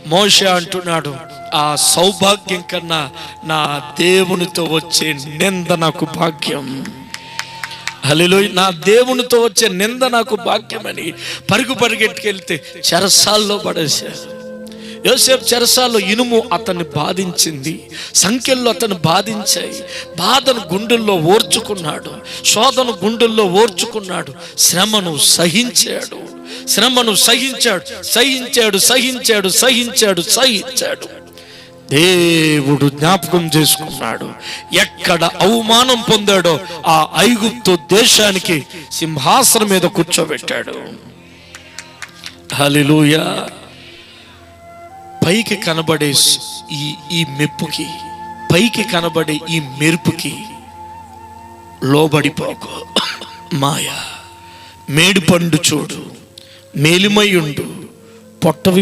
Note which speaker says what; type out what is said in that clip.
Speaker 1: మోషే అంటున్నాడు, ఆ సౌభాగ్యం కన్నా నా దేవునితో వచ్చే నింద నాకు భాగ్యం. హల్లెలూయా. నా దేవునితో వచ్చే నింద నాకు భాగ్యమని పరిగెట్టుకెళ్తే చెరసాల్లో పడేశారు. యోసేపు చెరసాల్లో ఇనుము అతన్ని బాధించింది, సంఖ్యల్లో అతను బాధించాయి. బాధను గుండెల్లో ఓర్చుకున్నాడు, శోధన గుండెల్లో ఓర్చుకున్నాడు, శ్రమను సహించాడు. దేవుడు జ్ఞాపకం చేసుకున్నాడు. ఎక్కడ అవమానం పొందాడో ఆ ఐగుప్తు దేశానికి సింహాసనం మీద కూర్చోబెట్టాడు. హల్లెలూయా. పైకి కనబడే ఈ మెప్పుకి, పైకి కనబడే ఈ మెరుపుకి లోబడిపోకు. మాయ. మేడి పండు చూడు, మేలిమై ఉండు, పొట్ట